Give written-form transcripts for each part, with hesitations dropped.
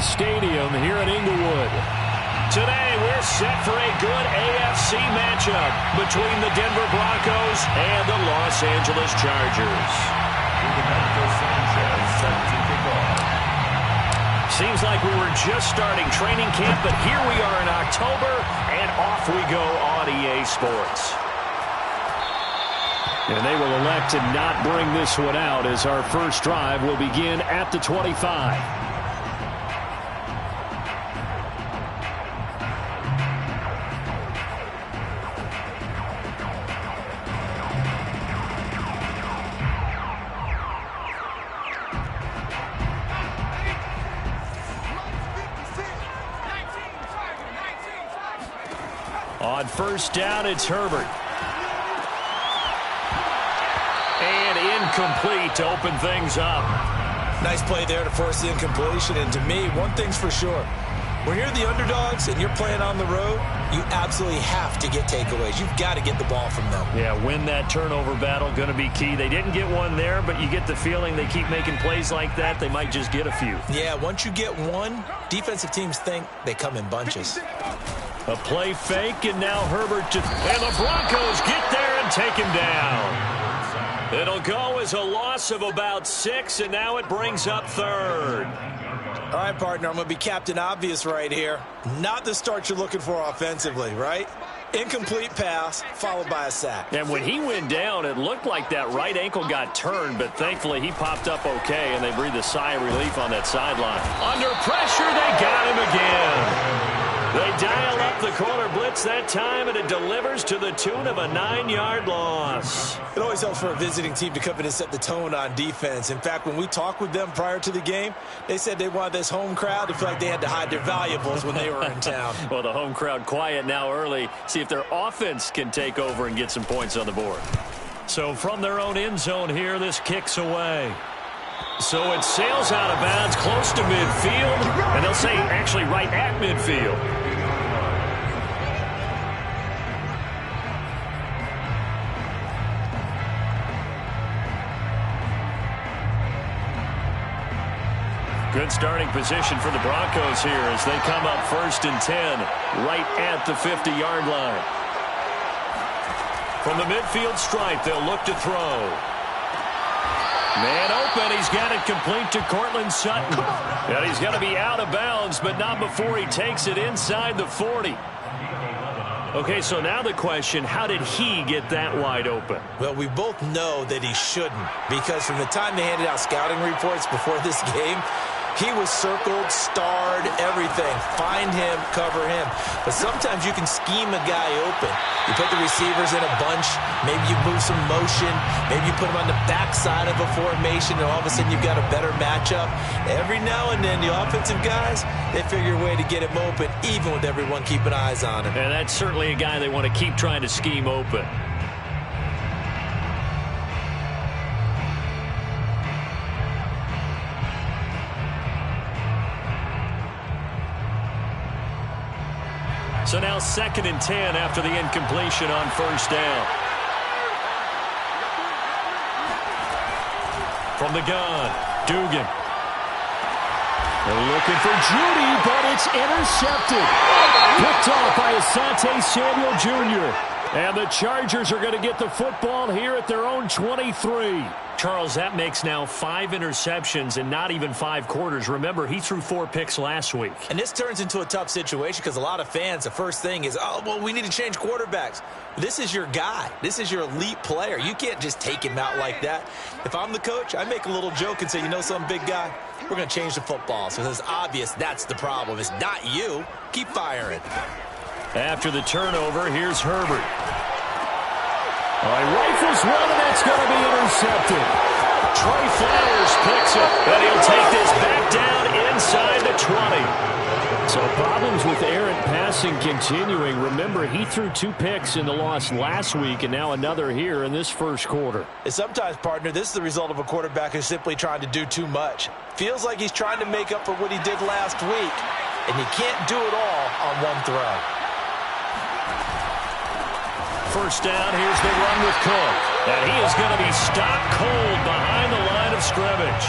Stadium here in Inglewood. Today, we're set for a good AFC matchup between the Denver Broncos and the Los Angeles Chargers. Seems like we were just starting training camp, but here we are in October, and off we go on EA Sports. And they will elect to not bring this one out as our first drive will begin at the 25. On first down, it's Herbert. And incomplete to open things up. Nice play there to force the incompletion. And to me, one thing's for sure. When you're the underdogs and you're playing on the road, you absolutely have to get takeaways. You've got to get the ball from them. Yeah, win that turnover battle, going to be key. They didn't get one there, but you get the feeling they keep making plays like that, they might just get a few. Yeah, once you get one, defensive teams think they come in bunches. A play fake, and now Herbert and the Broncos get there and take him down. It'll go as a loss of about 6, and now it brings up third. All right, partner, I'm going to be Captain Obvious right here. Not the start you're looking for offensively, right? Incomplete pass, followed by a sack. And when he went down, it looked like that right ankle got turned, but thankfully he popped up okay, and they breathed a sigh of relief on that sideline. Under pressure, they got him again. They dial up the corner blitz that time, and it delivers to the tune of a 9-yard loss. It always helps for a visiting team to come in and set the tone on defense. In fact, when we talked with them prior to the game, they said they wanted this home crowd to feel like they had to hide their valuables when they were in town. Well, the home crowd quiet now early. See if their offense can take over and get some points on the board. So from their own end zone here, this kicks away. So it sails out of bounds close to midfield, and they'll say actually right at midfield. Good starting position for the Broncos here as they come up 1st and 10 right at the 50-yard line. From the midfield stripe, they'll look to throw. Man open, he's got it complete to Cortland Sutton. And he's going to be out of bounds, but not before he takes it inside the 40. Okay, so now the question, how did he get that wide open? Well, we both know that he shouldn't, because from the time they handed out scouting reports before this game, he was circled, starred, everything. Find him, cover him. But sometimes you can scheme a guy open. You put the receivers in a bunch. Maybe you move some motion. Maybe you put them on the backside of a formation, and all of a sudden you've got a better matchup. Every now and then, the offensive guys, they figure a way to get him open, even with everyone keeping eyes on him. And that's certainly a guy they want to keep trying to scheme open. So now 2nd and 10 after the incompletion on first down. From the gun, Dugan. They're looking for Judy, but it's intercepted. Picked off by Asante Samuel Jr. And the Chargers are going to get the football here at their own 23. Charles, that makes now 5 interceptions and not even 5 quarters. Remember, he threw 4 picks last week. And this turns into a tough situation because a lot of fans, the first thing is, oh, well, we need to change quarterbacks. This is your guy. This is your elite player. You can't just take him out like that. If I'm the coach, I make a little joke and say, you know some big guy, we're going to change the football. So it's obvious that's the problem. It's not you. Keep firing. After the turnover, here's Herbert. All right, rifles one, and that's going to be intercepted. Trey Flowers picks it, and he'll take this back down inside the 20. So problems with errant passing continuing. Remember, he threw 2 picks in the loss last week, and now another here in this first quarter. And sometimes, partner, this is the result of a quarterback who's simply trying to do too much. Feels like he's trying to make up for what he did last week, and you can't do it all on one throw. First down, here's the run with Cook. And he is going to be stopped cold behind the line of scrimmage.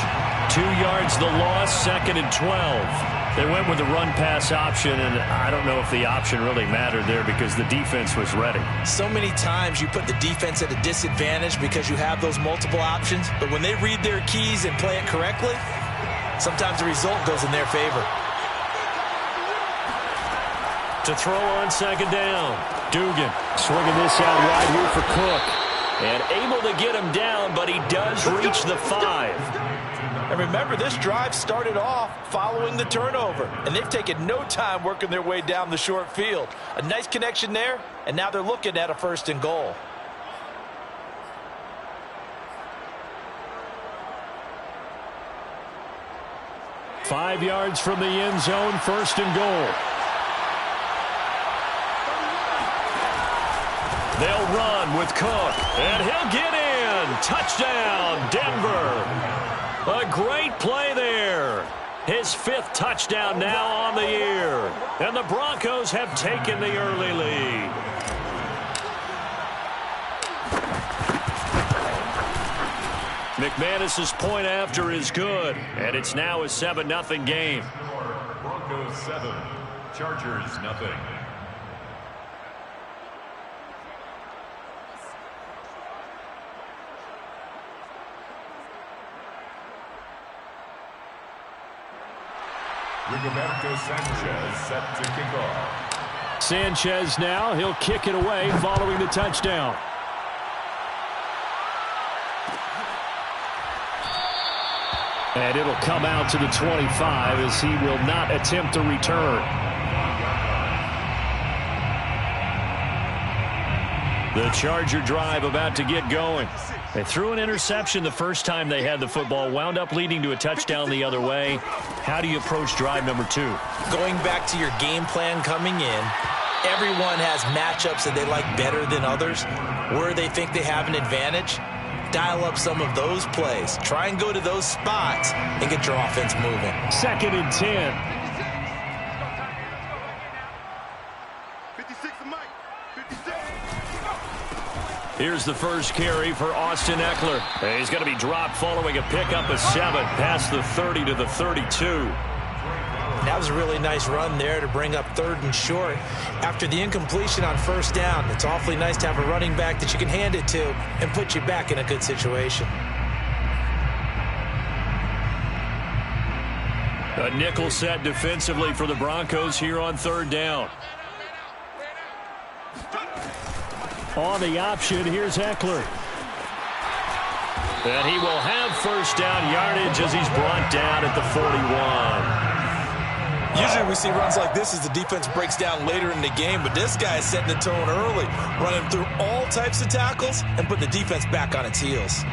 2 yards the loss, 2nd and 12. They went with the run-pass option, and I don't know if the option really mattered there because the defense was ready. So many times you put the defense at a disadvantage because you have those multiple options, but when they read their keys and play it correctly, sometimes the result goes in their favor. To throw on 2nd down. Dugan swinging this out wide here for Cook. And able to get him down, but he does reach the 5. And remember, this drive started off following the turnover, and they've taken no time working their way down the short field. A nice connection there, and now they're looking at a 1st and goal. Five yards from the end zone, 1st and goal. They'll run with Cook, and he'll get in. Touchdown, Denver. A great play there. His 5th touchdown now on the year. And the Broncos have taken the early lead. McManus's point after is good, and it's now a 7-0 game. Broncos 7, Chargers 0. Rigoberto Sanchez set to kick off. Sanchez now, he'll kick it away following the touchdown. And it'll come out to the 25 as he will not attempt a return. The Charger drive about to get going. They threw an interception the first time they had the football, wound up leading to a touchdown the other way. How do you approach drive number 2? Going back to your game plan coming in, everyone has matchups that they like better than others. Where they think they have an advantage, dial up some of those plays. Try and go to those spots and get your offense moving. 2nd and 10. Here's the first carry for Austin Eckler. He's going to be dropped following a pickup of 7 past the 30 to the 32. That was a really nice run there to bring up 3rd and short. After the incompletion on 1st down, it's awfully nice to have a running back that you can hand it to and put you back in a good situation. A nickel set defensively for the Broncos here on 3rd down. On the option, here's Eckler. And he will have 1st down yardage as he's brought down at the 41. Usually we see runs like this as the defense breaks down later in the game, but this guy is setting the tone early, running through all types of tackles and putting the defense back on its heels.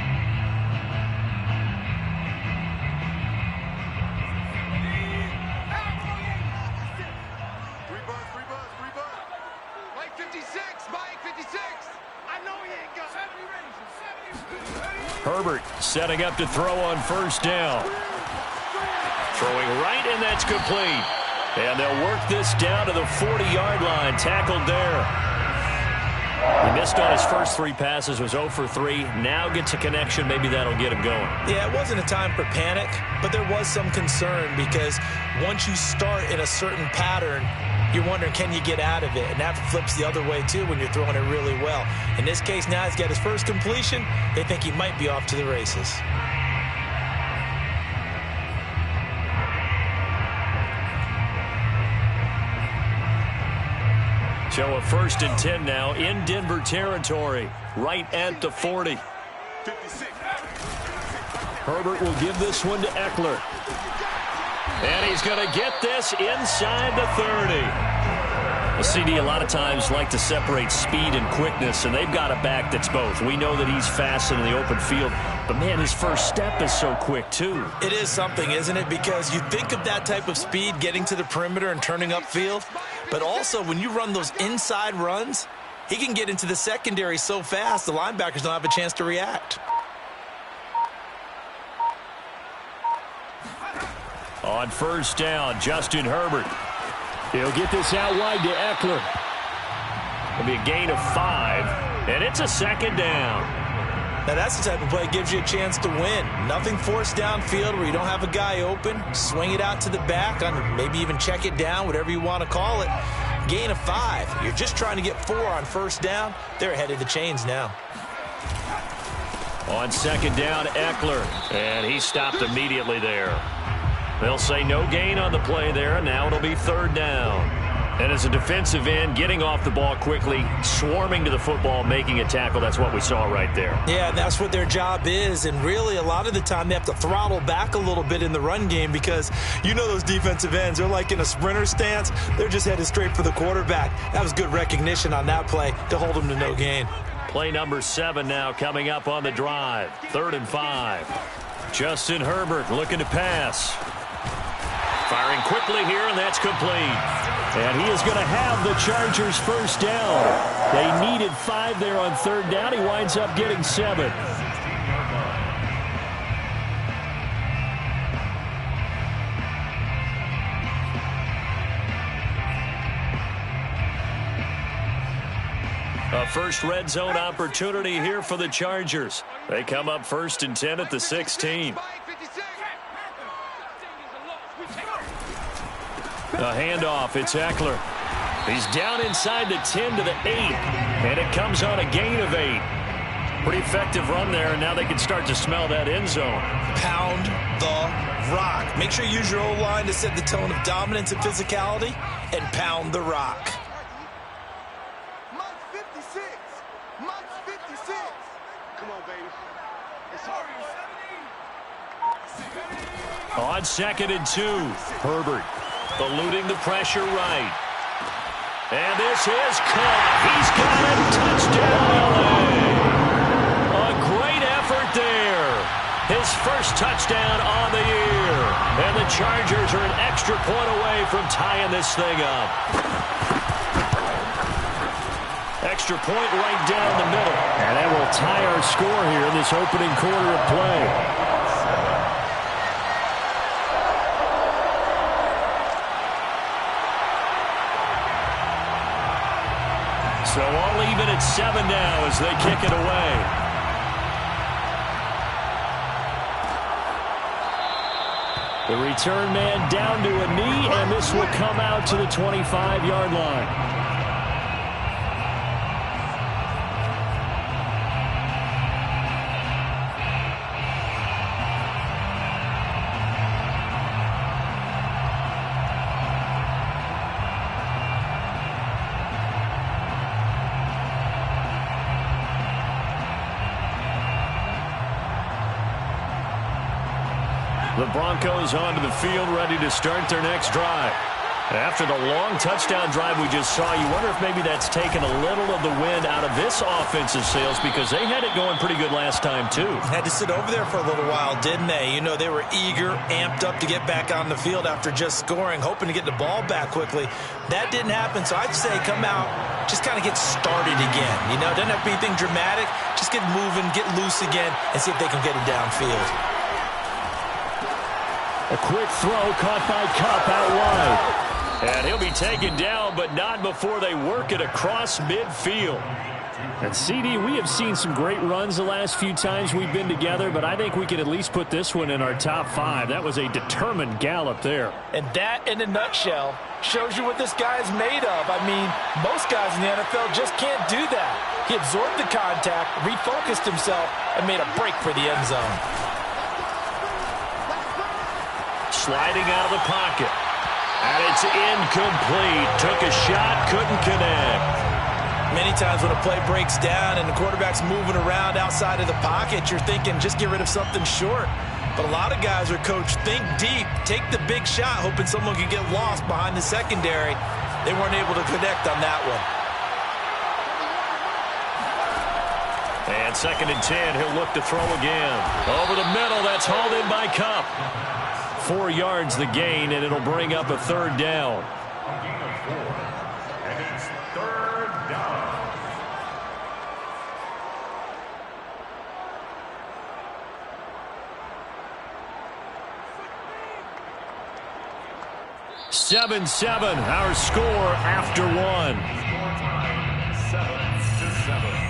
Herbert setting up to throw on 1st down. Throwing right, and that's complete. And they'll work this down to the 40-yard line. Tackled there. He missed on his first 3 passes, was 0 for 3. Now gets a connection. Maybe that'll get him going. Yeah, it wasn't a time for panic, but there was some concern because once you start in a certain pattern, you're wondering, can you get out of it? And that flips the other way, too, when you're throwing it really well. In this case, now he's got his first completion. They think he might be off to the races. So a 1st and 10 now in Denver territory, right at the 40. Herbert will give this one to Eckler. And he's going to get this inside the 30. The CD a lot of times like to separate speed and quickness, and they've got a back that's both. We know that he's fast in the open field, but, man, his first step is so quick, too. It is something, isn't it? Because you think of that type of speed getting to the perimeter and turning upfield, but also when you run those inside runs, he can get into the secondary so fast the linebackers don't have a chance to react. On 1st down, Justin Herbert. He'll get this out wide to Eckler. It'll be a gain of 5, and it's a 2nd down. Now, that's the type of play that gives you a chance to win. Nothing forced downfield where you don't have a guy open. Swing it out to the back, on maybe even check it down, whatever you want to call it. Gain of 5. You're just trying to get 4 on first down. They're ahead of the chains now. On second down, Eckler. And he stopped immediately there. They'll say no gain on the play there, and now it'll be third down. And as a defensive end, getting off the ball quickly, swarming to the football, making a tackle, that's what we saw right there. Yeah, that's what their job is. And really, a lot of the time, they have to throttle back a little bit in the run game because you know those defensive ends, they're like in a sprinter stance. They're just headed straight for the quarterback. That was good recognition on that play to hold them to no gain. Play number 7 now coming up on the drive. 3rd and 5. Justin Herbert looking to pass. Firing quickly here, and that's complete. And he is going to have the Chargers first down. They needed 5 there on 3rd down. He winds up getting 7. A first red zone opportunity here for the Chargers. They come up 1st and 10 at the 16. A handoff, it's Eckler. He's down inside the 10 to the 8, and it comes on a gain of 8. Pretty effective run there, and now they can start to smell that end zone. Pound the rock. Make sure you use your O-line to set the tone of dominance and physicality, and pound the rock. Mike's 56. Mike's 56. Come on, baby. It's hard. On 2nd and 2, Herbert eluding the pressure right. And this is caught. He's got it. Touchdown, LA. A great effort there. His first touchdown on the year. And the Chargers are an extra point away from tying this thing up. Extra point right down the middle. And that will tie our score here in this opening quarter of play. So all even at 7 now as they kick it away. The return man down to a knee, and this will come out to the 25-yard line. The Broncos onto the field, ready to start their next drive. After the long touchdown drive we just saw, you wonder if maybe that's taken a little of the wind out of this offensive sails because they had it going pretty good last time, too. Had to sit over there for a little while, didn't they? You know, they were eager, amped up to get back on the field after just scoring, hoping to get the ball back quickly. That didn't happen, so I'd say come out, just kind of get started again. You know, doesn't have to be anything dramatic. Just get moving, get loose again, and see if they can get it downfield. A quick throw caught by Kupp out wide. And he'll be taken down, but not before they work it across midfield. And CD, we have seen some great runs the last few times we've been together, but I think we can at least put this one in our top 5. That was a determined gallop there. And that, in a nutshell, shows you what this guy is made of. I mean, most guys in the NFL just can't do that. He absorbed the contact, refocused himself, and made a break for the end zone. Sliding out of the pocket. And it's incomplete. Took a shot, couldn't connect. Many times when a play breaks down and the quarterback's moving around outside of the pocket, you're thinking just get rid of something short. But a lot of guys are coached, think deep, take the big shot, hoping someone can get lost behind the secondary. They weren't able to connect on that one. And 2nd and 10, he'll look to throw again. Over the middle, that's hauled in by Kupp. 4 yards the gain, and it'll bring up a 3rd down. A gain of 4, and it's 3rd down. Seven, our score after 1. Score time, 7-7.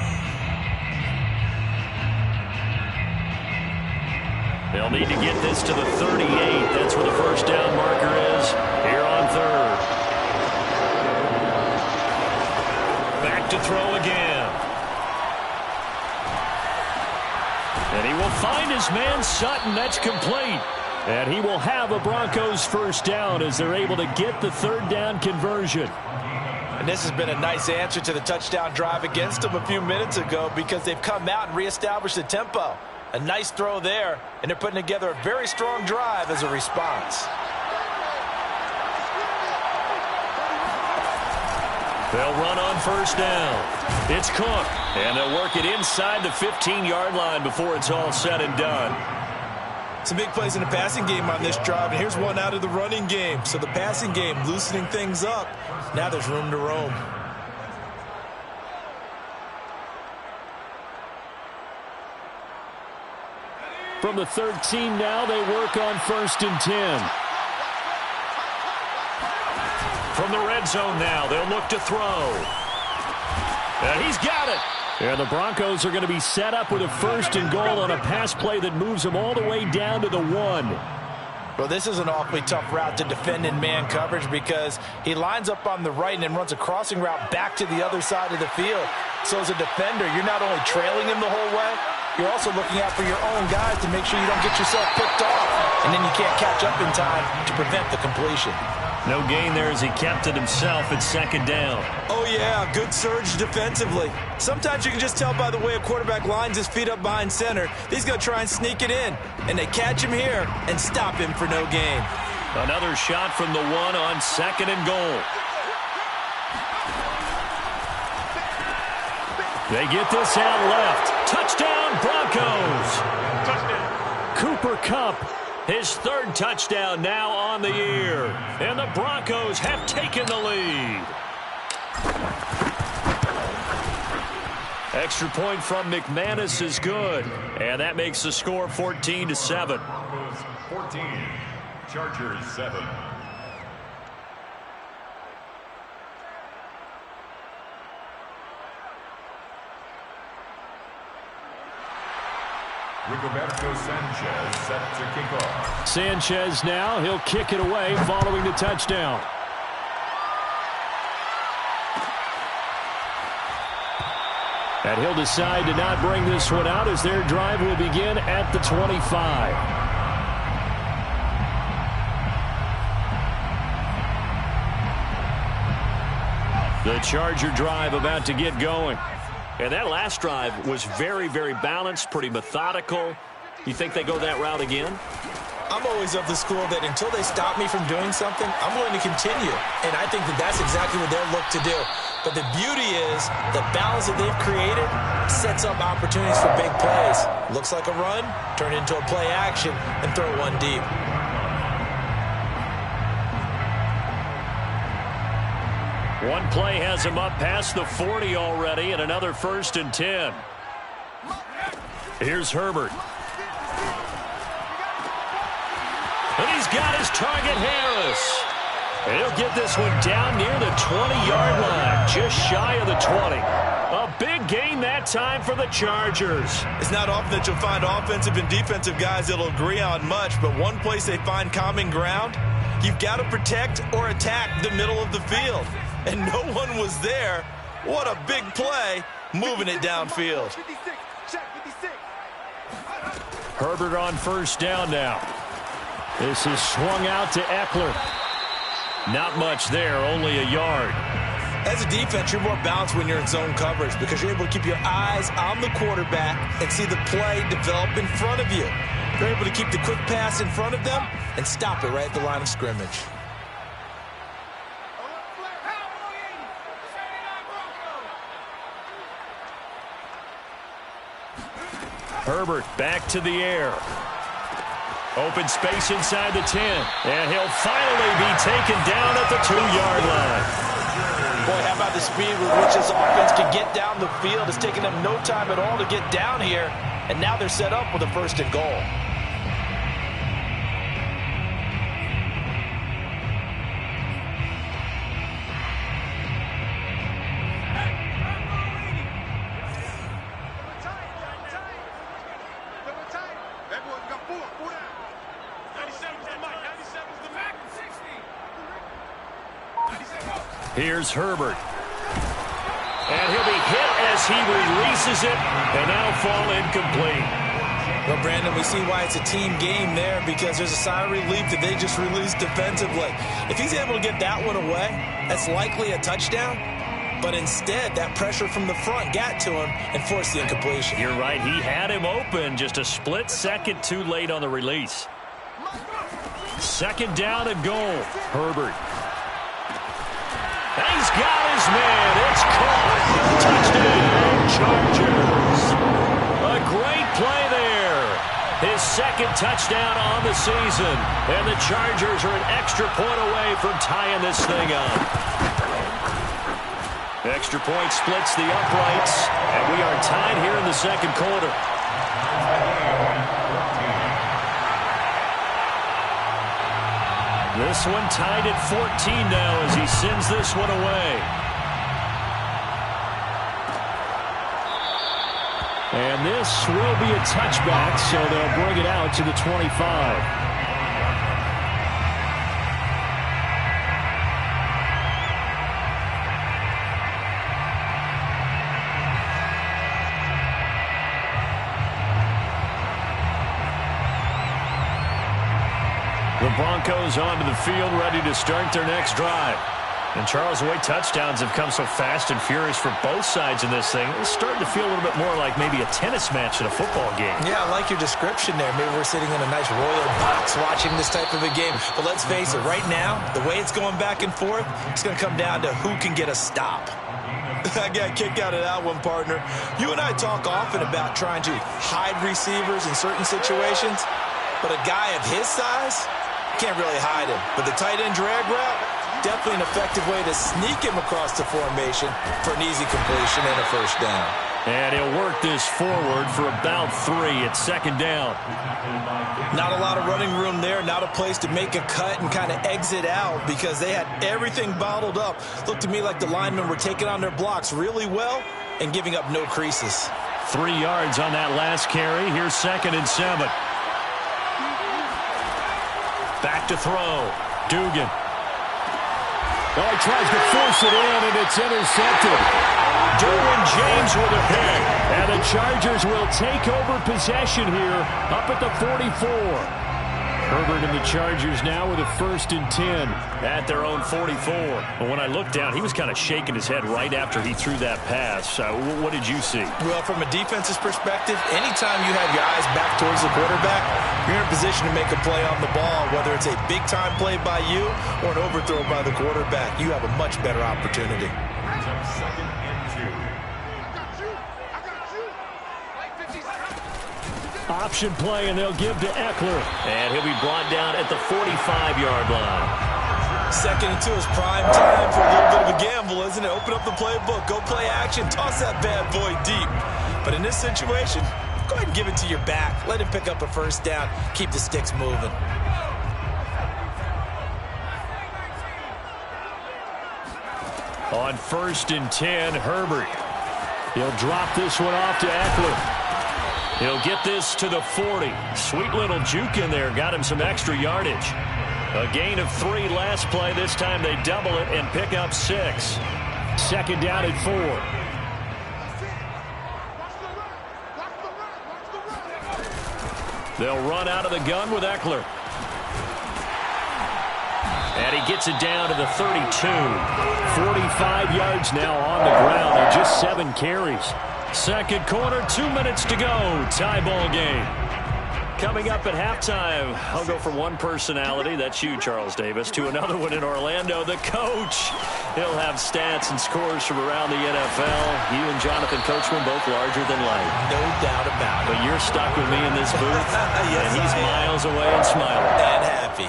They'll need to get this to the 38. That's where the first down marker is here on third. Back to throw again. And he will find his man Sutton. That's complete. And he will have a Broncos first down as they're able to get the third down conversion. And this has been a nice answer to the touchdown drive against them a few minutes ago because they've come out and reestablished the tempo. A nice throw there, and they're putting together a very strong drive as a response. They'll run on first down. It's Cook, and they'll work it inside the 15-yard line before it's all said and done. Some big plays in the passing game on this drive, and here's one out of the running game. So the passing game loosening things up. Now there's room to roam. From the 13 now, they work on 1st and 10. From the red zone now, they'll look to throw. And he's got it. And the Broncos are going to be set up with a 1st and goal on a pass play that moves them all the way down to the 1. Well, this is an awfully tough route to defend in man coverage because he lines up on the right and then runs a crossing route back to the other side of the field. So as a defender, you're not only trailing him the whole way, you're also looking out for your own guys to make sure you don't get yourself picked off. And then you can't catch up in time to prevent the completion. No gain there as he kept it himself at 2nd down. Oh, yeah, good surge defensively. Sometimes you can just tell by the way a quarterback lines his feet up behind center. He's going to try and sneak it in. And they catch him here and stop him for no gain. Another shot from the 1 on 2nd and goal. They get this out left. Touchdown, Broncos. Touchdown. Cooper Kupp, his 3rd touchdown now on the year. And the Broncos have taken the lead. Extra point from McManus is good. And that makes the score 14-7. Broncos 14, Chargers 7. Rigoberto Sanchez set to kick off. Sanchez now, he'll kick it away following the touchdown. And he'll decide to not bring this one out as their drive will begin at the 25. The Charger drive about to get going. And that last drive was very, very balanced, pretty methodical. You think they go that route again? I'm always of the school that until they stop me from doing something, I'm going to continue. And I think that that's exactly what they'll look to do. But the beauty is the balance that they've created sets up opportunities for big plays. Looks like a run, turn into a play action, and throw one deep. One play has him up past the 40 already, and another 1st and 10. Here's Herbert. And he's got his target, Harris. And he'll get this one down near the 20-yard line, just shy of the 20. A big gain that time for the Chargers. It's not often that you'll find offensive and defensive guys that'll agree on much, but one place they find common ground, you've got to protect or attack the middle of the field. And no one was there. What a big play, moving it downfield. Herbert on 1st down now. This is swung out to Eckler. Not much there, only a yard. As a defense, you're more balanced when you're in zone coverage because you're able to keep your eyes on the quarterback and see the play develop in front of you. You're able to keep the quick pass in front of them and stop it right at the line of scrimmage. Herbert back to the air. Open space inside the 10. And he'll finally be taken down at the 2-yard line. Boy, how about the speed with which this offense can get down the field? It's taken them no time at all to get down here. And now they're set up with a 1st and goal. That boy's got 4. Here's Herbert. And he'll be hit as he releases it, and now fall incomplete. Well, Brandon, we see why it's a team game there, because there's a sigh of relief that they just released defensively. If he's able to get that one away, that's likely a touchdown. But instead, that pressure from the front got to him and forced the incompletion. You're right. He had him open, just a split second too late on the release. Second down and goal. Herbert. He's got his man. It's caught. Touchdown, Chargers. A great play there. His second touchdown on the season. And the Chargers are an extra point away from tying this thing up. Extra point splits the uprights. And we are tied here in the second quarter. This one tied at 14 now as he sends this one away. And this will be a touchback, so they'll bring it out to the 25. The Broncos onto the field, ready to start their next drive. And Charles, the way touchdowns have come so fast and furious for both sides in this thing, it's starting to feel a little bit more like maybe a tennis match in a football game. Yeah, I like your description there. Maybe we're sitting in a nice roller box watching this type of a game. But let's face it, right now, the way it's going back and forth, it's going to come down to who can get a stop. I got a kick out of that one, partner. You and I talk often about trying to hide receivers in certain situations, but a guy of his size can't really hide him. But the tight end drag route, definitely an effective way to sneak him across the formation for an easy completion and a first down. And he'll work this forward for about 3 at second down. Not a lot of running room there, not a place to make a cut and kind of exit out because they had everything bottled up. Looked to me like the linemen were taking on their blocks really well and giving up no creases. 3 yards on that last carry. Here's 2nd and 7. Back to throw. Dugan. Oh, he tries to force it in, and it's intercepted. Derwin James with a pick. And the Chargers will take over possession here up at the 44. Herbert and the Chargers now with a 1st and 10 at their own 44. But when I looked down, he was kind of shaking his head right after he threw that pass. What did you see? Well, from a defense's perspective, anytime you have your eyes back towards the quarterback, you're in a position to make a play on the ball, whether it's a big-time play by you or an overthrow by the quarterback. You have a much better opportunity. 2nd and 2. Option play, and they'll give to Eckler. And he'll be brought down at the 45-yard line. 2nd and 2 is prime time for a little bit of a gamble, isn't it? Open up the playbook, go play action, toss that bad boy deep. But in this situation, go ahead and give it to your back. Let him pick up a first down. Keep the sticks moving. On 1st and 10, Herbert. He'll drop this one off to Eckler. He'll get this to the 40. Sweet little juke in there. Got him some extra yardage. A gain of 3 last play. This time they double it and pick up 6. 2nd down and 4. They'll run out of the gun with Eckler. And he gets it down to the 32. 45 yards now on the ground and just 7 carries. Second quarter, 2 minutes to go. Tie ball game. Coming up at halftime, I'll go from one personality, that's you, Charles Davis, to another one in Orlando, the coach. He'll have stats and scores from around the NFL. You and Jonathan Coachman both larger than life. No doubt about it. But you're stuck with me in this booth, yes, and he's miles away and smiling. And happy.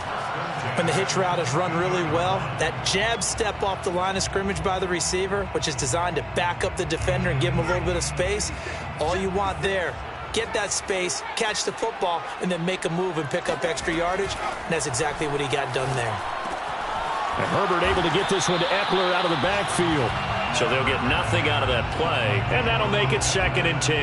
When the hitch route is run really well, that jab step off the line of scrimmage by the receiver, which is designed to back up the defender and give him a little bit of space, all you want there, get that space, catch the football, and then make a move and pick up extra yardage. And that's exactly what he got done there. And Herbert able to get this one to Eckler out of the backfield. So they'll get nothing out of that play, and that'll make it 2nd and 10.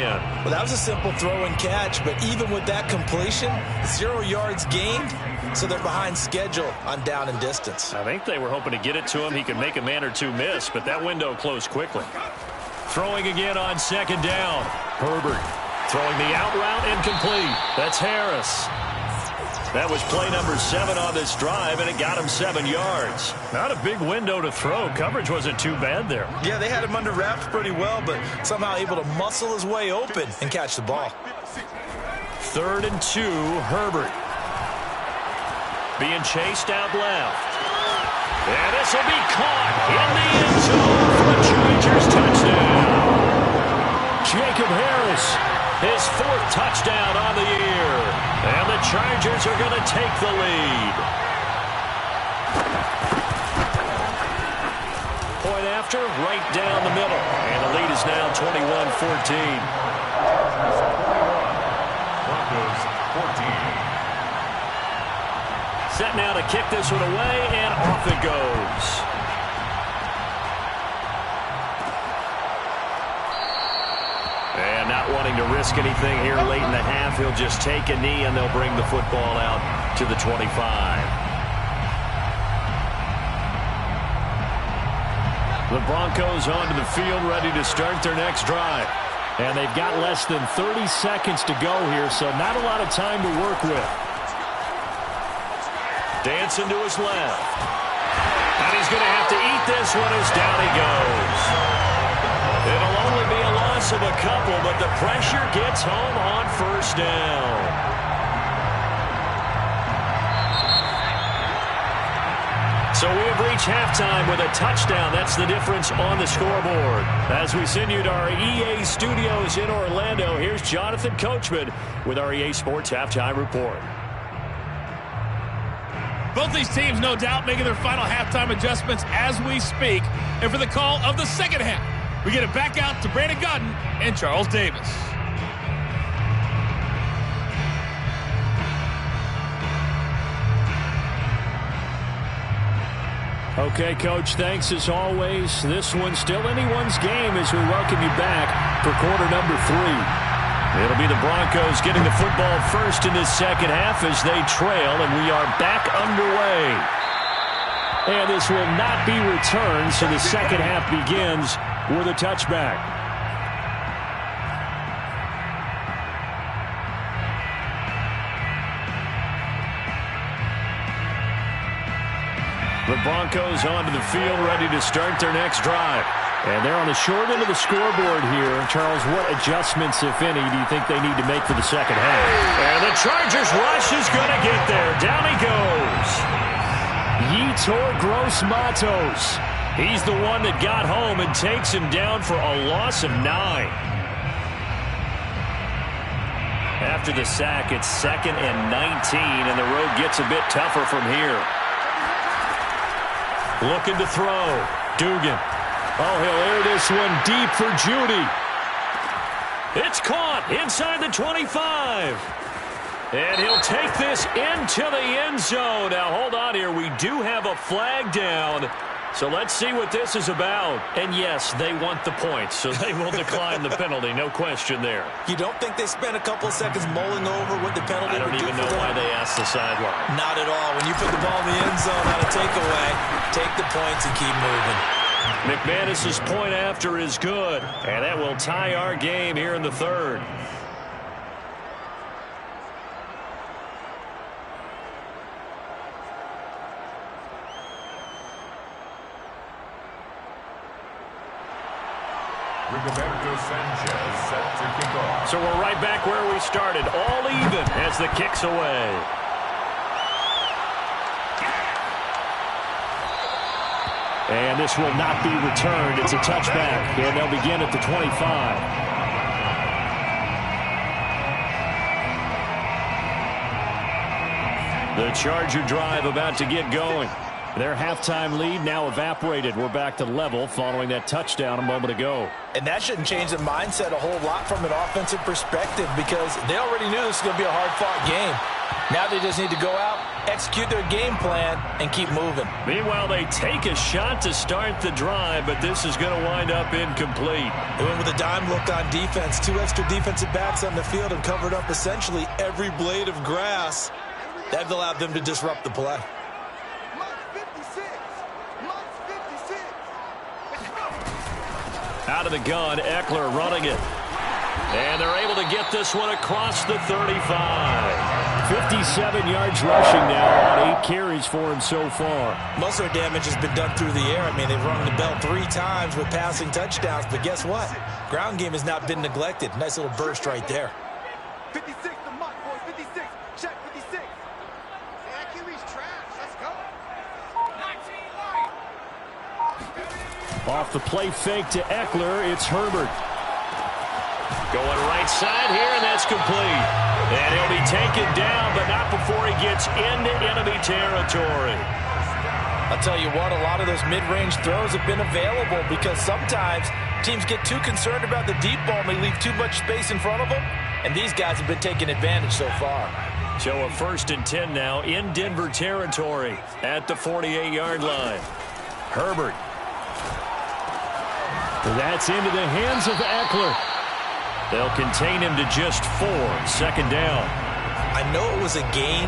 Well, that was a simple throw and catch, but even with that completion, 0 yards gained, so they're behind schedule on down and distance. I think they were hoping to get it to him. He could make a man or two miss, but that window closed quickly. Throwing again on 2nd down. Herbert throwing the out route incomplete. That's Harris. That was play number 7 on this drive, and it got him 7 yards. Not a big window to throw. Coverage wasn't too bad there. Yeah, they had him under wraps pretty well, but somehow able to muscle his way open and catch the ball. 3rd and 2, Herbert. Being chased out left. And this will be caught in the end zone for a Chargers touchdown. Jacob Harris, his 4th touchdown on the year. And the Chargers are going to take the lead. Point after, right down the middle. And the lead is now 21-14. Broncos 14. Set now to kick this one away, and off it goes. And not wanting to risk anything here late in the half, he'll just take a knee, and they'll bring the football out to the 25. The Broncos onto the field, ready to start their next drive. And they've got less than 30 seconds to go here, so not a lot of time to work with. Dancing to his left. And he's going to have to eat this one as down he goes. It'll only be a loss of a couple, but the pressure gets home on 1st down. So we have reached halftime with a touchdown. That's the difference on the scoreboard. As we send you to our EA studios in Orlando, here's Jonathan Coachman with our EA Sports Halftime Report. Both these teams, no doubt, making their final halftime adjustments as we speak. And for the call of the 2nd half, we get it back out to Brandon Godden and Charles Davis. Okay, Coach, thanks as always. This one's still anyone's game as we welcome you back for quarter number 3. It'll be the Broncos getting the football first in this 2nd half as they trail, and we are back underway. And this will not be returned, so the 2nd half begins with a touchback. The Broncos onto the field, ready to start their next drive. And they're on the short end of the scoreboard here. Charles, what adjustments, if any, do you think they need to make for the 2nd half? And the Chargers rush is going to get there. Down he goes. Yetur Gross-Matos. He's the one that got home and takes him down for a loss of 9. After the sack, it's 2nd and 19, and the road gets a bit tougher from here. Looking to throw. Dugan. Oh, he'll air this one deep for Judy. It's caught inside the 25. And he'll take this into the end zone. Now, hold on here. We do have a flag down. So let's see what this is about. And, yes, they want the points, so they will decline the penalty. No question there. You don't think they spent a couple of seconds mulling over what the penalty I don't would do even for know them? why they asked the sideline. Not at all. When you put the ball in the end zone on a takeaway, take the points and keep moving. McManus's point after is good, and that will tie our game here in the 3rd. Rigoberto Sanchez set to kick off. So we're right back where we started, all even as the kick's away. And this will not be returned. It's a touchback, and they'll begin at the 25. The Charger drive about to get going. Their halftime lead now evaporated. We're back to level following that touchdown a moment ago. And that shouldn't change the mindset a whole lot from an offensive perspective because they already knew this was going to be a hard-fought game. Now they just need to go out execute their game plan, and keep moving. Meanwhile, they take a shot to start the drive, but this is going to wind up incomplete. They went with a dime look on defense. 2 extra defensive backs on the field and covered up essentially every blade of grass. That allowed them to disrupt the play. Out of the gun, Eckler running it. And they're able to get this one across the 35. 57 yards rushing now on 8 carries for him so far. Most of their damage has been done through the air. I mean, they've rung the bell 3 times with passing touchdowns, but guess what? Ground game has not been neglected. Nice little burst right there. 56 the muck, boys. 56. Check 56. Yeah, QB's trash. Let's go. 19 Off the play fake to Eckler, it's Herbert. Going right side here, and that's complete. And he'll be taken down, but not before he gets into enemy territory. I'll tell you what, a lot of those mid-range throws have been available because sometimes teams get too concerned about the deep ball and they leave too much space in front of them, and these guys have been taking advantage so far. So a 1st and 10 now in Denver territory at the 48-yard line. Herbert. That's into the hands of Eckler. They'll contain him to just 4. 2nd down. I know it was a gain,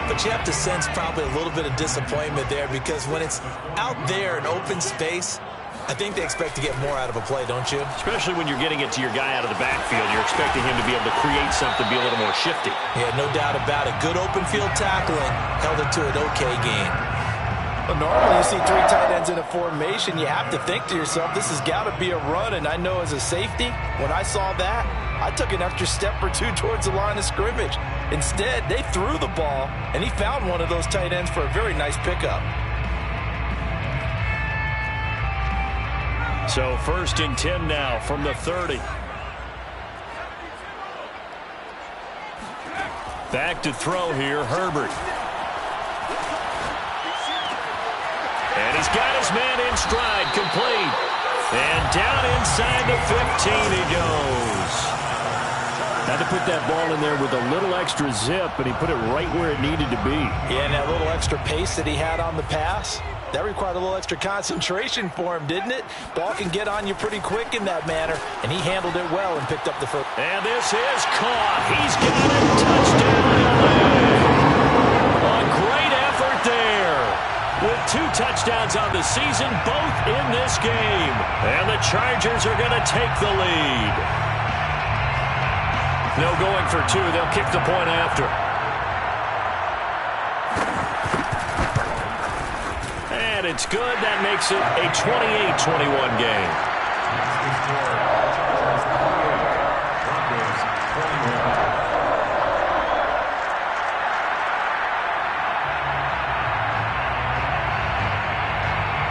but you have to sense probably a little bit of disappointment there because when it's out there in open space, I think they expect to get more out of a play, don't you? Especially when you're getting it to your guy out of the backfield. You're expecting him to be able to create something, be a little more shifty. Yeah, no doubt about it. Good open field tackling held it to an okay gain. Well, normally you see 3 tight ends in a formation. You have to think to yourself, this has got to be a run. And I know as a safety, when I saw that, I took an extra step or 2 towards the line of scrimmage. Instead, they threw the ball, and he found one of those tight ends for a very nice pickup. So 1st and 10 now from the 30. Back to throw here, Herbert. And he's got his man in stride, complete. And down inside the 15 he goes. Had to put that ball in there with a little extra zip, and he put it right where it needed to be. Yeah, and that little extra pace that he had on the pass, that required a little extra concentration for him, didn't it? Ball can get on you pretty quick in that manner, and he handled it well and picked up the first. And this is caught. He's got it. Touchdown. A great effort there. With 2 touchdowns on the season, both in this game. And the Chargers are going to take the lead. No going for 2. They'll kick the point after. And it's good. That makes it a 28-21 game.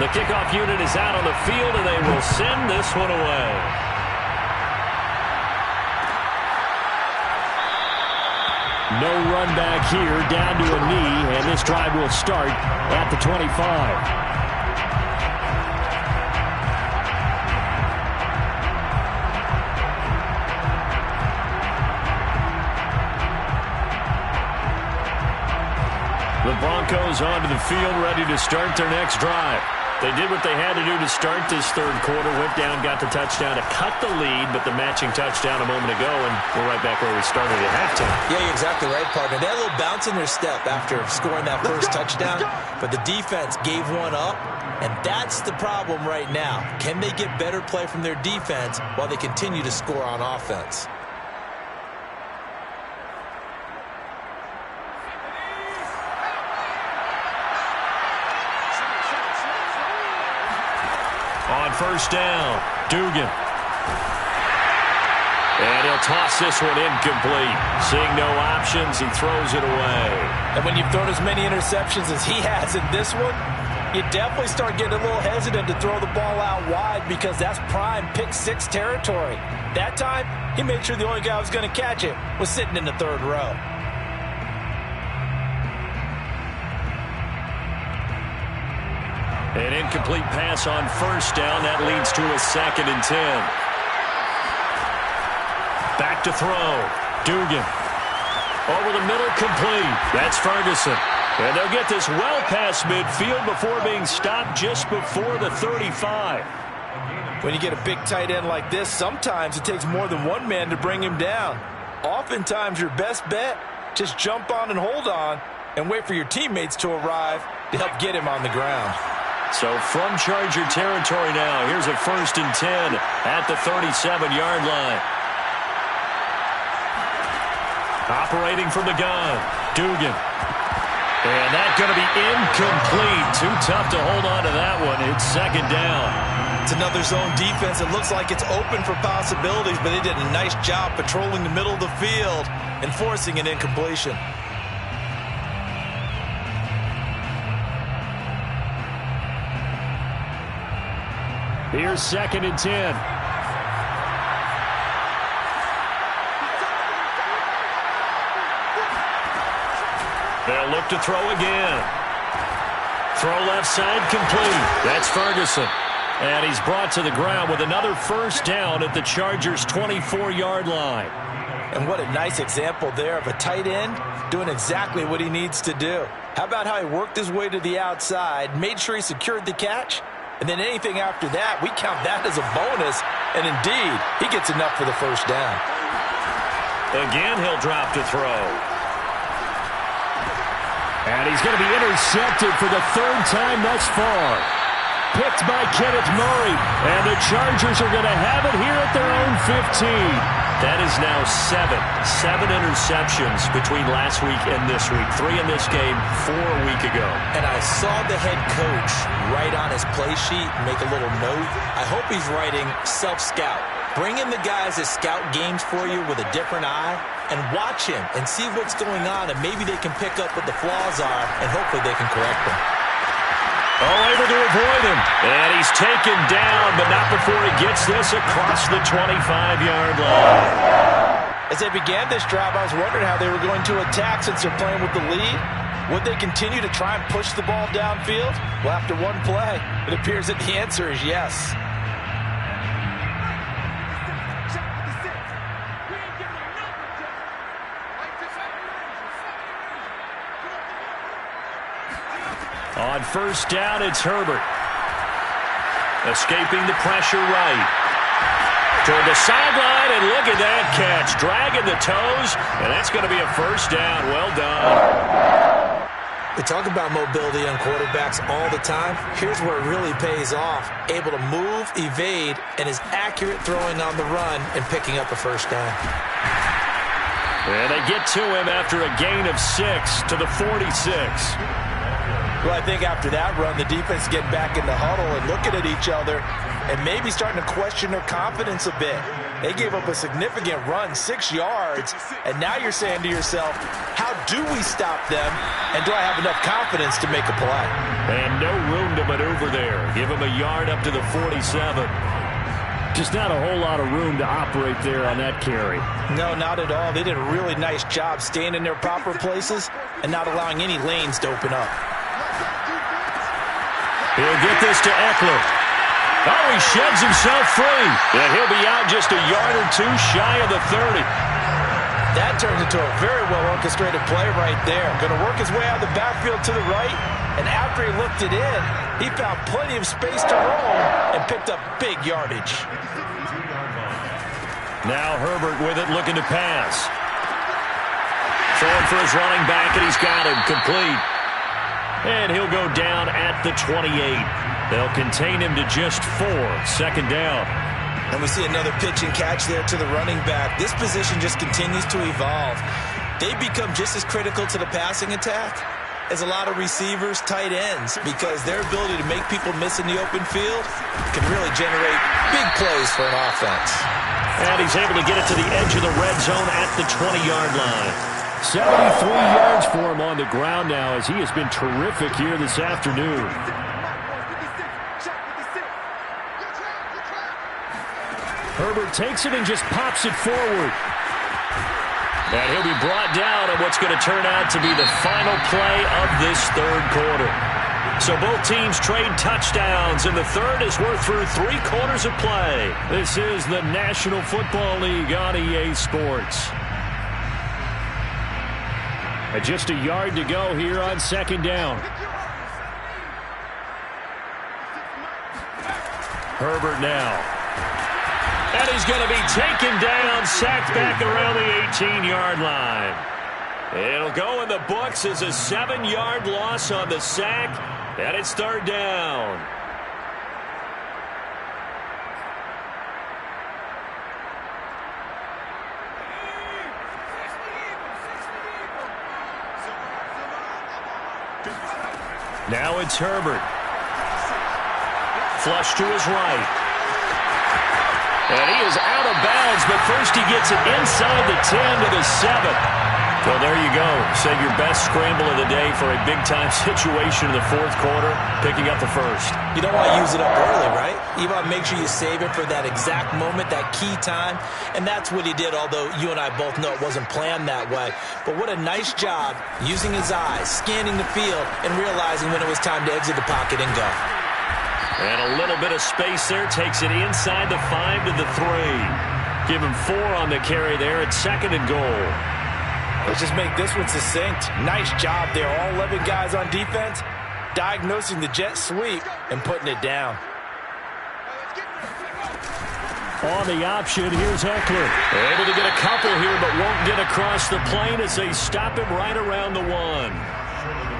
The kickoff unit is out on the field, and they will send this one away. No run back here, down to a knee, and this drive will start at the 25. The Broncos onto the field, ready to start their next drive. They did what they had to do to start this 3rd quarter, went down, got the touchdown to cut the lead, but the matching touchdown a moment ago, and we're right back where we started at halftime. Yeah, you're exactly right, partner. They had a little bounce in their step after scoring that first touchdown, but the defense gave one up, and that's the problem right now. Can they get better play from their defense while they continue to score on offense? On 1st down, Dugan. And he'll toss this one incomplete. Seeing no options, he throws it away. And when you've thrown as many interceptions as he has in this one, you definitely start getting a little hesitant to throw the ball out wide because that's prime pick 6 territory. That time, he made sure the only guy who was going to catch it was sitting in the 3rd row. An incomplete pass on 1st down. That leads to a 2nd and 10. Back to throw. Dugan. Over the middle, complete. That's Ferguson. And they'll get this well past midfield before being stopped just before the 35. When you get a big tight end like this, sometimes it takes more than one man to bring him down. Oftentimes, your best bet, just jump on and hold on and wait for your teammates to arrive to help get him on the ground. So from Charger territory now, here's a 1st and 10 at the 37-yard line. Operating from the gun, Dugan. And that's going to be incomplete. Too tough to hold on to that one. It's 2nd down. It's another zone defense. It looks like it's open for possibilities, but they did a nice job patrolling the middle of the field and forcing an incompletion. Here's 2nd and 10. They'll look to throw again. Throw left side complete. That's Ferguson. And he's brought to the ground with another 1st down at the Chargers' 24-yard line. And what a nice example there of a tight end doing exactly what he needs to do. How about how he worked his way to the outside, made sure he secured the catch, and then anything after that, we count that as a bonus. And indeed, he gets enough for the 1st down. Again, he'll drop to throw. And he's going to be intercepted for the 3rd time thus far. Picked by Kenneth Murray. And the Chargers are going to have it here at their own 15. That is now 7 interceptions between last week and this week. 3 in this game, 4 a week ago. And I saw the head coach write on his play sheet, make a little note. I hope he's writing self-scout. Bring in the guys that scout games for you with a different eye and watch him and see what's going on, and maybe they can pick up what the flaws are, and hopefully they can correct them. Oh, able to avoid him. And he's taken down, but not before he gets this across the 25-yard line. As they began this drive, I was wondering how they were going to attack since they're playing with the lead. Would they continue to try and push the ball downfield? Well, after one play, it appears that the answer is yes. On 1st down, it's Herbert. Escaping the pressure right. Toward the sideline, and look at that catch. Dragging the toes, and that's going to be a 1st down. Well done. We talk about mobility on quarterbacks all the time. Here's where it really pays off. Able to move, evade, and is accurate throwing on the run and picking up a 1st down. And they get to him after a gain of 6 to the 46. Well, I think after that run, the defense getting back in the huddle and looking at each other and maybe starting to question their confidence a bit. They gave up a significant run, 6 yards, and now you're saying to yourself, how do we stop them, and do I have enough confidence to make a play? And no room to maneuver there. Give him a yard up to the 47. Just not a whole lot of room to operate there on that carry. No, not at all. They did a really nice job staying in their proper places and not allowing any lanes to open up. He'll get this to Eckler. Oh, he sheds himself free. And he'll be out just a yard or 2 shy of the 30. That turns into a very well-orchestrated play right there. Going to work his way out of the backfield to the right, and after he looked it in, he found plenty of space to roam and picked up big yardage. Now Herbert with it, looking to pass. Throwing for his running back, and he's got him complete. And he'll go down at the 28. They'll contain him to just 4. 2nd down. And we see another pitch and catch there to the running back. This position just continues to evolve. They become just as critical to the passing attack as a lot of receivers, tight ends, because their ability to make people miss in the open field can really generate big plays for an offense. And he's able to get it to the edge of the red zone at the 20-yard line. 73 yards for him on the ground now, as he has been terrific here this afternoon. Herbert takes it and just pops it forward. And he'll be brought down on what's going to turn out to be the final play of this 3rd quarter. So both teams trade touchdowns, and the 3rd as we're through 3 quarters of play. This is the National Football League on EA Sports. And just a yard to go here on second down. Herbert now. And he's going to be taken down, sacked back around the 18-yard line. It'll go in the books as a 7-yard loss on the sack, and it's third down. Now it's Herbert. Flush to his right. And he is out of bounds, but first he gets it inside the 10 to the 7. Well, there you go. Save your best scramble of the day for a big-time situation in the fourth quarter, picking up the first. You don't want to use it up early, right? You want to make sure you save it for that exact moment, that key time, and that's what he did, although you and I both know it wasn't planned that way. But what a nice job using his eyes, scanning the field, and realizing when it was time to exit the pocket and go. And a little bit of space there, takes it inside the 5 to the 3. Give him 4 on the carry there at second and goal. Let's just make this one succinct. Nice job there. All 11 guys on defense diagnosing the jet sweep and putting it down. On the option, here's Eckler. Able to get a couple here, but won't get across the plane as they stop him right around the 1.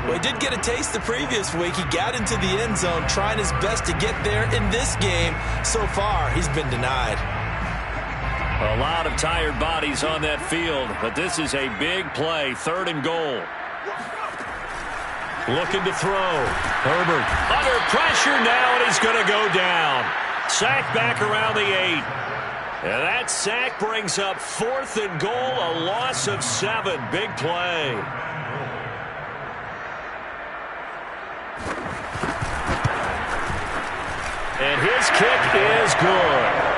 Well, he did get a taste the previous week. He got into the end zone trying his best to get there in this game. So far, he's been denied. A lot of tired bodies on that field, but this is a big play. Third and goal. Looking to throw. Herbert under pressure now, and he's going to go down. Sack back around the 8. And that sack brings up 4th and goal, a loss of 7. Big play. And his kick is good.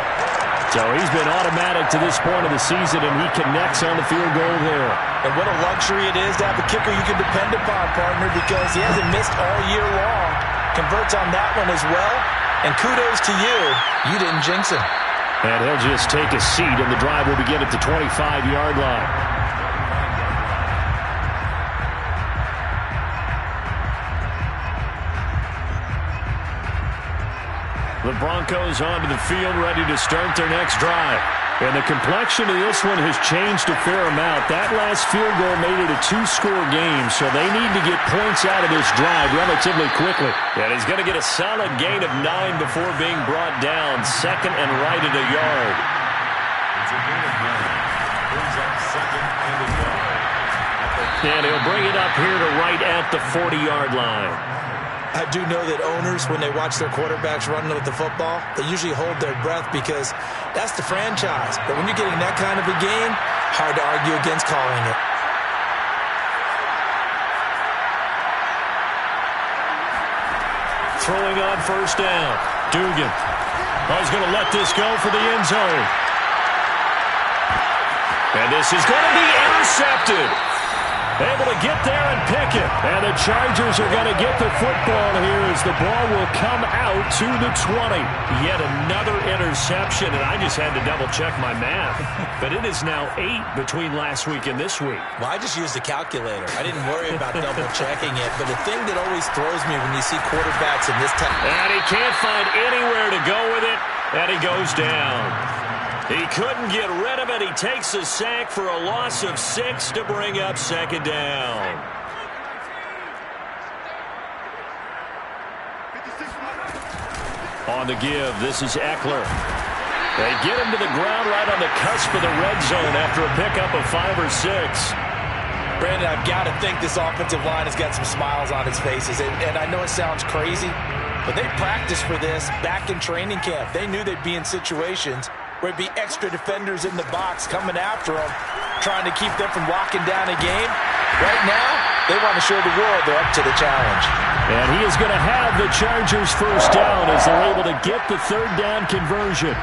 So he's been automatic to this point of the season, and he connects on the field goal there. And what a luxury it is to have a kicker you can depend upon, partner, because he hasn't missed all year long. Converts on that one as well. And kudos to you. You didn't jinx him. And he'll just take a seat, and the drive will begin at the 25-yard line. The Broncos onto the field, ready to start their next drive. And the complexion of this one has changed a fair amount. That last field goal made it a 2-score game, so they need to get points out of this drive relatively quickly. And he's going to get a solid gain of 9 before being brought down. Second and right at a yard. It's a gain of 9. Brings up second and a yard. And he'll bring it up here to right at the 40-yard line. I do know that owners, when they watch their quarterbacks running with the football, they usually hold their breath because that's the franchise. But when you're getting that kind of a game, hard to argue against calling it. Throwing on first down. Dugan. Oh, he's going to let this go for the end zone. And this is going to be intercepted. Able to get there and pick it. And the Chargers are going to get the football here as the ball will come out to the 20. Yet another interception, and I just had to double-check my math. But it is now 8 between last week and this week. Well, I just used the calculator. I didn't worry about double-checking it. But the thing that always throws me when you see quarterbacks in this time... And he can't find anywhere to go with it, and he goes down. He couldn't get rid of it. He takes a sack for a loss of 6 to bring up second down. On the give, this is Eckler. They get him to the ground right on the cusp of the red zone after a pickup of 5 or 6. Brandon, I've got to think this offensive line has got some smiles on its faces. And I know it sounds crazy, but they practiced for this back in training camp. They knew they'd be in situations where it'd be extra defenders in the box coming after them, trying to keep them from locking down a game. Right now, they want to show the world they're up to the challenge. And he is going to have the Chargers first down as they're able to get the third down conversion.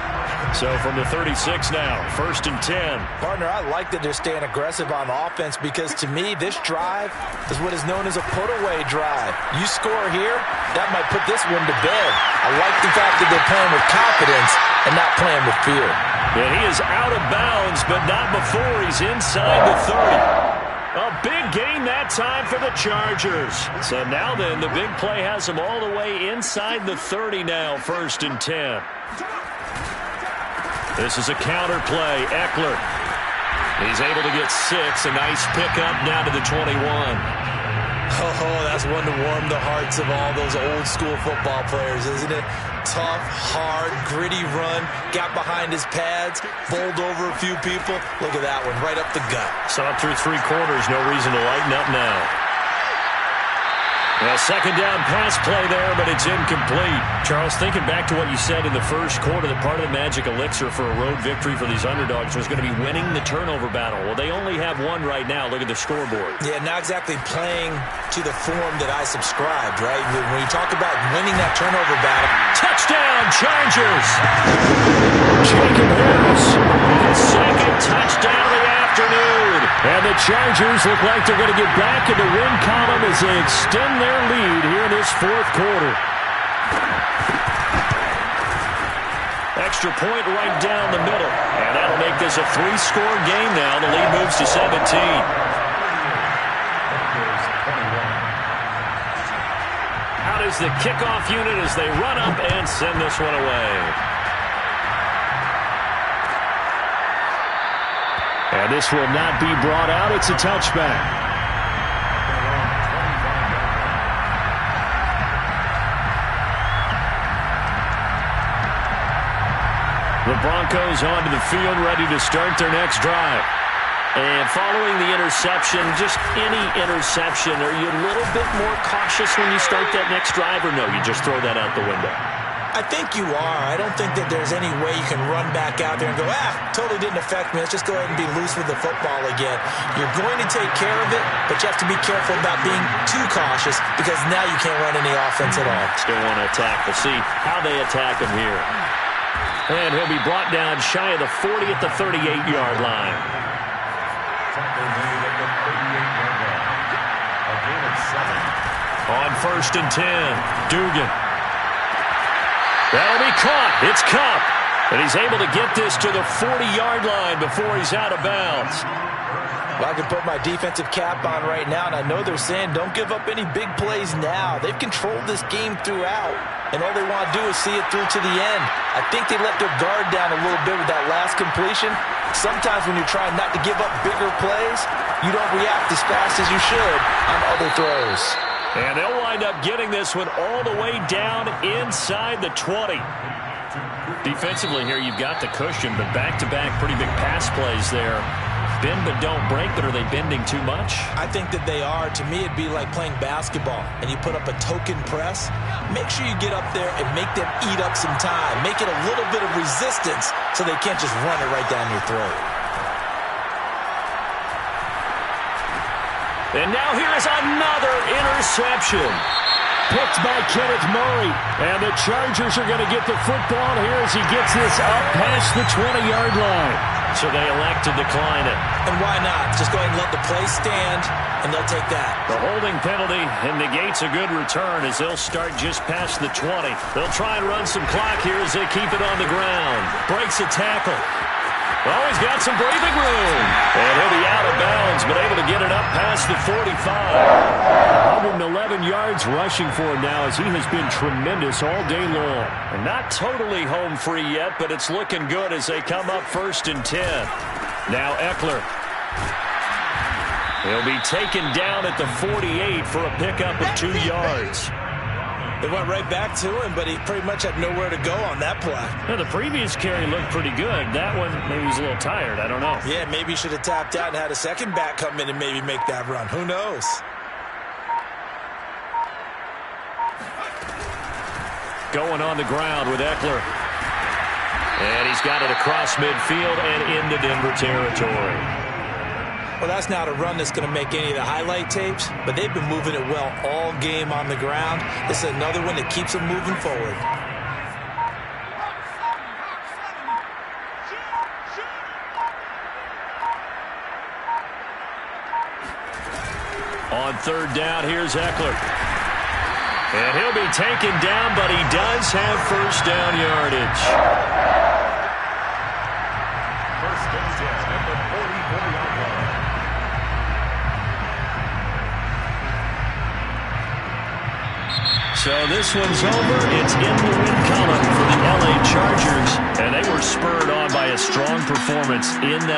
So from the 36 now, 1st and 10. Partner, I like that they're staying aggressive on offense because to me, this drive is what is known as a put-away drive. You score here, that might put this one to bed. I like the fact that they're playing with confidence and not playing with fear. And he is out of bounds, but not before he's inside the 30. A big gain that time for the Chargers. So now then, the big play has them all the way inside the 30 now, 1st and 10. This is a counter play. Eckler. He's able to get 6. A nice pickup down to the 21. Oh, that's one to warm the hearts of all those old-school football players, isn't it? Tough, hard, gritty run, got behind his pads, bowled over a few people. Look at that one, right up the gut. Saw it through 3 quarters, no reason to lighten up now. Well, 2nd down pass play there, but it's incomplete. Charles, thinking back to what you said in the first quarter, that part of the magic elixir for a road victory for these underdogs was going to be winning the turnover battle. Well, they only have one right now. Look at the scoreboard. Yeah, not exactly playing to the form that I subscribed, right? When you talk about winning that turnover battle. Touchdown, Chargers! Jacob Harris, the 2nd touchdown of the afternoon. And the Chargers look like they're going to get back in the win column as they extend their lead here in this 4th quarter. Extra point right down the middle. And that'll make this a 3-score game now. The lead moves to 17. Out is the kickoff unit as they run up and send this one away. And this will not be brought out. It's a touchback. The Broncos onto the field, ready to start their next drive. And following the interception, just any interception, are you a little bit more cautious when you start that next drive, or no, you just throw that out the window? I think you are. I don't think that there's any way you can run back out there and go, totally didn't affect me. Let's just go ahead and be loose with the football again. You're going to take care of it, but you have to be careful about being too cautious because now you can't run any offense at all. Still want to attack. We'll see how they attack him here. And he'll be brought down shy of the 40 at the 38-yard line. On 1st and 10, Dugan. That'll be caught. It's Cup. And he's able to get this to the 40-yard line before he's out of bounds. Well, I can put my defensive cap on right now, and I know they're saying don't give up any big plays now. They've controlled this game throughout, and all they want to do is see it through to the end. I think they let their guard down a little bit with that last completion. Sometimes when you're trying not to give up bigger plays, you don't react as fast as you should on other throws. And they'll wind up getting this one all the way down inside the 20. Defensively here, you've got the cushion, but back-to-back pretty big pass plays there. Bend but don't break, but are they bending too much? I think that they are. To me, it'd be like playing basketball, and you put up a token press. Make sure you get up there and make them eat up some time. Make it a little bit of resistance so they can't just run it right down your throat. And now here is another interception. Picked by Kenneth Murray. And the Chargers are going to get the football here as he gets this up past the 20-yard line. So they elect to decline it. And why not? Just go ahead and let the play stand, and they'll take that. The holding penalty negates a good return as they'll start just past the 20. They'll try and run some clock here as they keep it on the ground. Breaks a tackle. Oh, he's got some breathing room. And he'll be out of bounds, but able to get it up past the 45. 111 yards rushing for him now as he has been tremendous all day long. And not totally home free yet, but it's looking good as they come up 1st and 10. Now Eckler. He'll be taken down at the 48 for a pickup of 2 yards. They went right back to him, but he pretty much had nowhere to go on that play. Now, the previous carry looked pretty good. That one, maybe he's a little tired. I don't know. Yeah, maybe he should have tapped out and had a second back come in and maybe make that run. Who knows? Going on the ground with Eckler. And he's got it across midfield and into Denver territory. Well, that's not a run that's going to make any of the highlight tapes, but they've been moving it well all game on the ground. This is another one that keeps them moving forward. On 3rd down, here's Eckler. And he'll be taken down, but he does have 1st down yardage. 1st and 10 at the 44-yard line. So this one's over. It's in the win column for the LA Chargers, and they were spurred on by a strong performance in that